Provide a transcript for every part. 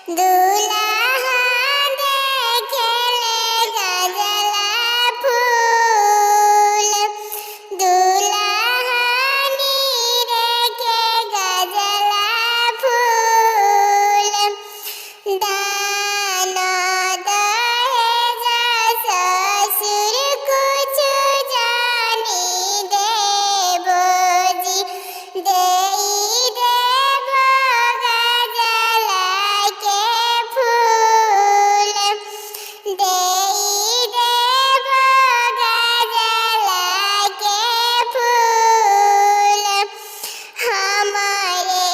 दुल्हा देखेले गजला फूल, दुल्हनी रेखे गजला फूल। दान दहेज ससुर कुछ जानी देबो जी, देई देबो गजला के फूल, देई देबो गजला के फूल। हमारे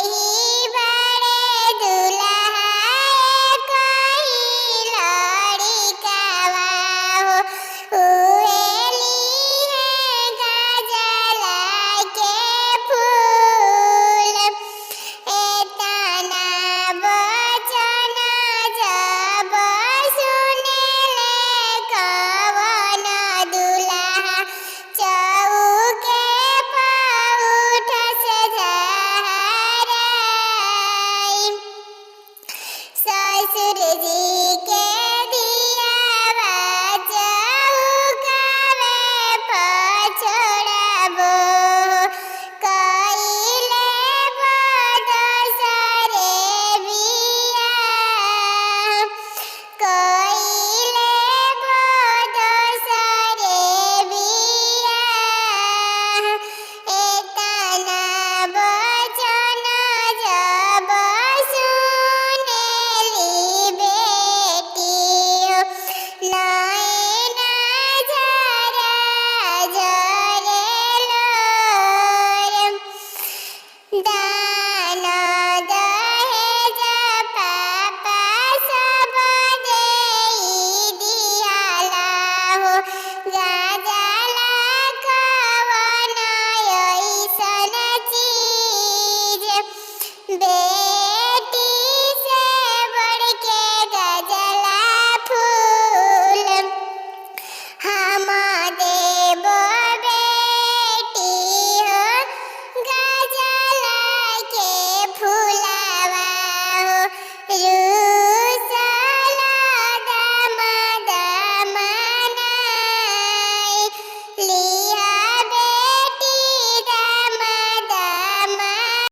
ही बड़े दुल्हा कोई लड़िकावा हो, उहेली है गजला के फूल। एतना वचन जब सुनेले कवन दुल्हा, चौके पर उठस झहराई। ससुर जी